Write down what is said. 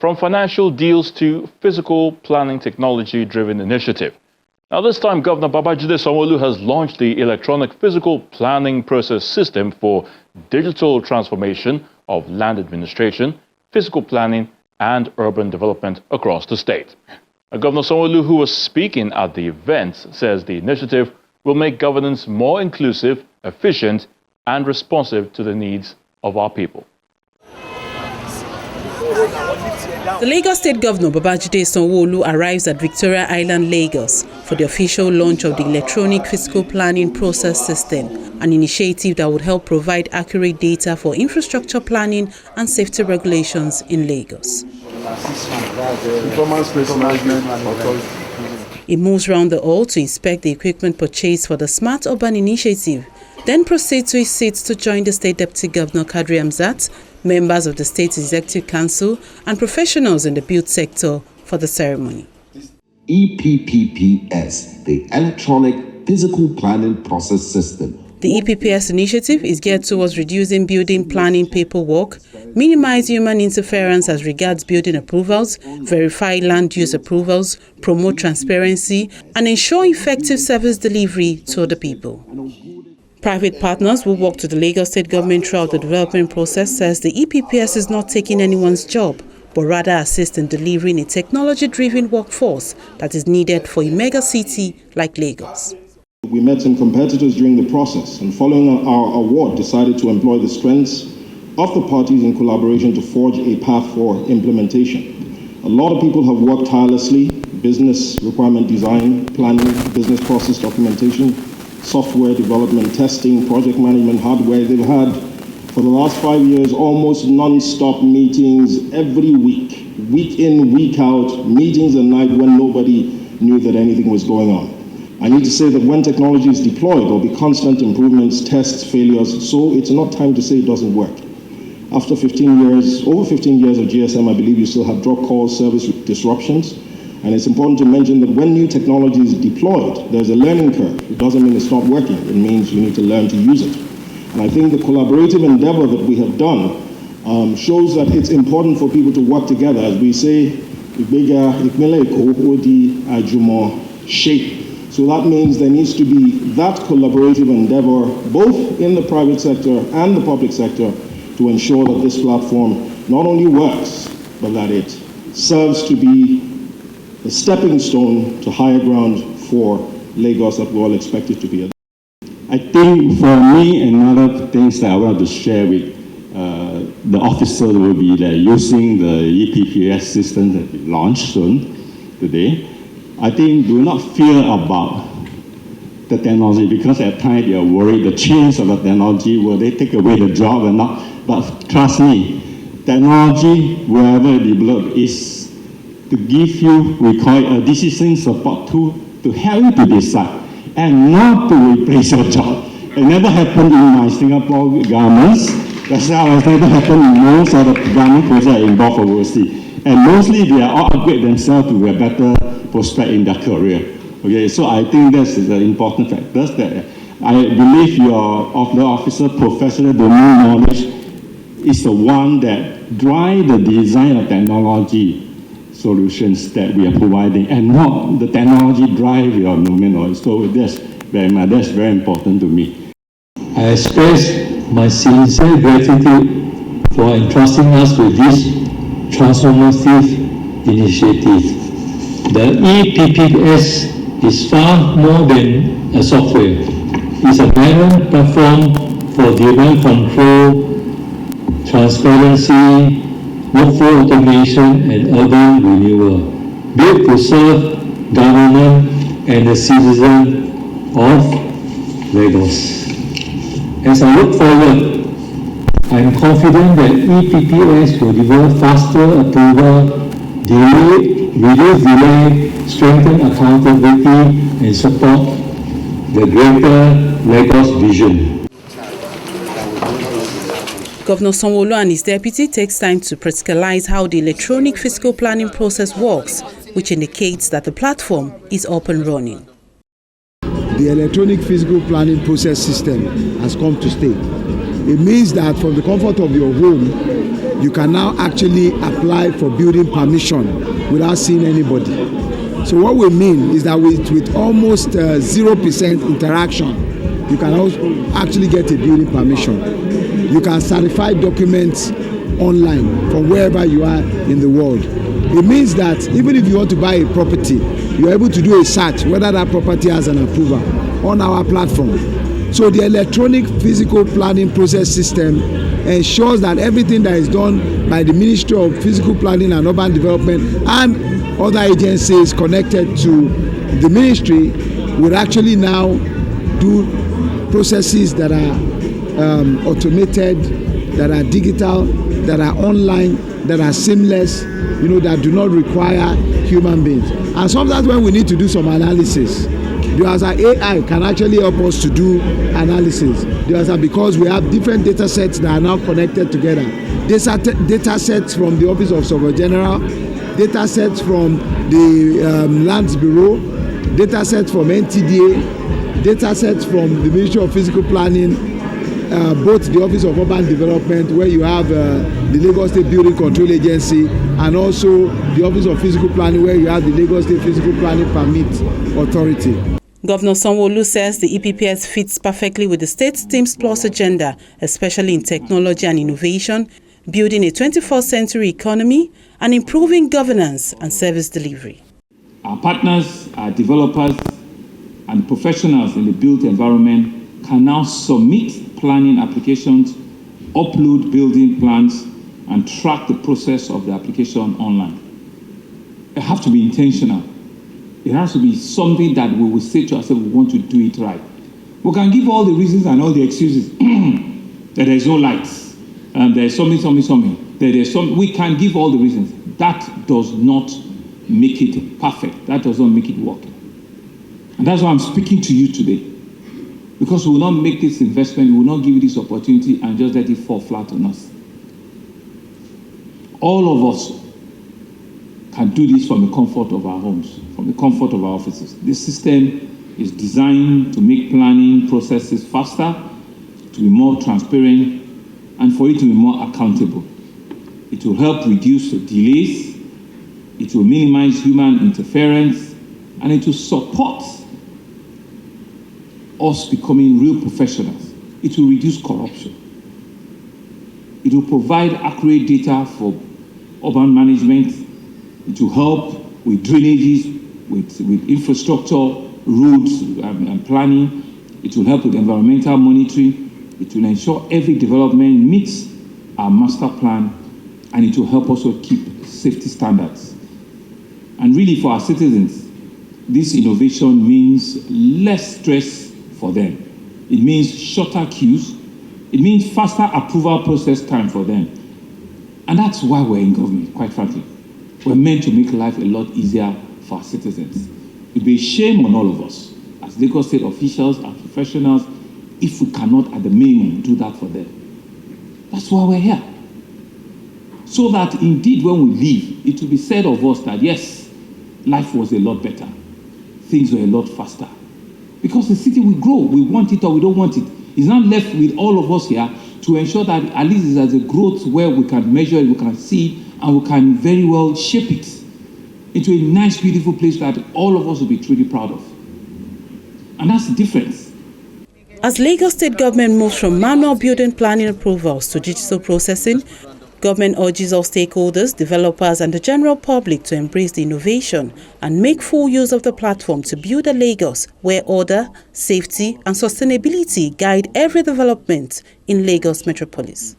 from financial deals to physical planning technology-driven initiative. Now this time, Governor Babajide Sanwo-Olu has launched the electronic physical planning process system for digital transformation of land administration, physical planning and urban development across the state. Governor Sanwo-Olu, who was speaking at the event, says the initiative will make governance more inclusive, efficient and responsive to the needs of our people. The Lagos State Governor Babajide Sanwo-Olu arrives at Victoria Island, Lagos for the official launch of the electronic physical planning process system, an initiative that would help provide accurate data for infrastructure planning and safety regulations in Lagos. It moves round the hall to inspect the equipment purchased for the Smart Urban Initiative, then proceeds to his seat to join the State Deputy Governor Kadri Hamzat, members of the State Executive Council and professionals in the build sector for the ceremony. EPPPS, the Electronic Physical Planning Process System. The EPPS initiative is geared towards reducing building planning paperwork, minimize human interference as regards building approvals, verify land use approvals, promote transparency, and ensure effective service delivery to the people. Private partners who work to the Lagos State government throughout the development process says the EPPS is not taking anyone's job, but rather assist in delivering a technology-driven workforce that is needed for a mega city like Lagos. We met some competitors during the process and following our award decided to employ the strengths of the parties in collaboration to forge a path for implementation. A lot of people have worked tirelessly: business requirement design, planning, business process documentation, software development, testing, project management, hardware. They've had, for the last 5 years, almost non-stop meetings every week, week in, week out, meetings at night when nobody knew that anything was going on. I need to say that when technology is deployed, there will be constant improvements, tests, failures, so it's not time to say it doesn't work. After over 15 years of GSM, I believe you still have drop calls, service disruptions, and it's important to mention that when new technology is deployed, there's a learning curve. It doesn't mean it's not working, it means you need to learn to use it. And I think the collaborative endeavor that we have done shows that it's important for people to work together. As we say, shape. So that means there needs to be that collaborative endeavor, both in the private sector and the public sector, to ensure that this platform not only works, but that it serves to be a stepping stone to higher ground for Lagos that we all expect it to be. I think for me, another things that I want to share with the officer will be that using the EPPS system that we launched soon today. I think do not fear about the technology, because at times they are worried the change of the technology, will they take away the job or not? But trust me, technology, wherever developed, is to give you, we call it a decision support tool, to help you to decide and not to replace your job. It never happened in my Singapore governments. That's how it never happened in most of the government projects involved overseas. And mostly they are all upgrade themselves to a better prospect in their career. Okay, so I think that's the important factors that I believe your officer professional domain knowledge is the one that drive the design of technology solutions that we are providing, and not the technology drive your domain knowledge. So that's very important to me. I express my sincere gratitude for entrusting us with this transformative initiative. The EPPS is far more than a software. It's a modern platform for demand control, transparency, workflow automation, and urban renewal, built to serve government and the citizens of Lagos. As I look forward, I am confident that EPPS will deliver faster approval, reduce delay, strengthen accountability, and support the greater Lagos vision. Governor Sanwo-Olu and his deputy takes time to practicalize how the electronic fiscal planning process works, which indicates that the platform is up and running. The electronic fiscal planning process system has come to stay. It means that from the comfort of your home, you can now actually apply for building permission without seeing anybody. So what we mean is that with almost 0% interaction, you can also actually get a building permission. You can certify documents online from wherever you are in the world. It means that even if you want to buy a property, you're able to do a search whether that property has an approval on our platform. So the electronic physical planning process system ensures that everything that is done by the Ministry of Physical Planning and Urban Development and other agencies connected to the ministry will actually now do processes that are automated, that are digital, that are online, that are seamless, that do not require human beings. And sometimes when we need to do some analysis, the AI can actually help us to do analysis. Because we have different data sets that are now connected together. Data sets from the Office of Surveyor General, data sets from the Lands Bureau, data sets from NTDA, data sets from the Ministry of Physical Planning, both the Office of Urban Development, where you have the Lagos State Building Control Agency, and also the Office of Physical Planning, where you have the Lagos State Physical Planning Permit Authority. Governor Sanwo-Olu says the EPPS fits perfectly with the state's Teams Plus agenda, especially in technology and innovation, building a 21st century economy, and improving governance and service delivery. Our partners, our developers, and professionals in the built environment can now submit planning applications, upload building plans, and track the process of the application online. It has to be intentional. It has to be something that we will say to ourselves, we want to do it right. We can give all the reasons and all the excuses that there is no lights, and there is something. We can give all the reasons. That does not make it perfect. That does not make it work. And that's why I'm speaking to you today. Because we will not make this investment, we will not give you this opportunity and just let it fall flat on us. All of us can do this from the comfort of our homes, from the comfort of our offices. This system is designed to make planning processes faster, to be more transparent, and for it to be more accountable. It will help reduce the delays, it will minimize human interference, and it will support us becoming real professionals. It will reduce corruption. It will provide accurate data for urban management. It will help with drainages, with infrastructure, roads, and planning. It will help with environmental monitoring. It will ensure every development meets our master plan, and it will help also keep safety standards. And really, for our citizens, this innovation means less stress for them. It means shorter queues. It means faster approval process time for them. And that's why we're in government, quite frankly. We're meant to make life a lot easier for our citizens. It'd be a shame on all of us, as Lagos State officials and professionals, if we cannot, at the minimum, do that for them. That's why we're here. So that indeed, when we leave, it will be said of us that, yes, life was a lot better. Things were a lot faster. Because the city will grow. We want it or we don't want it. It's not left with all of us here to ensure that at least there's a growth where we can measure it, we can see, and we can very well shape it into a nice, beautiful place that all of us will be truly proud of. And that's the difference. As Lagos State government moves from manual building planning approvals to digital processing, government urges all stakeholders, developers, and the general public to embrace the innovation and make full use of the platform to build a Lagos where order, safety, and sustainability guide every development in Lagos metropolis.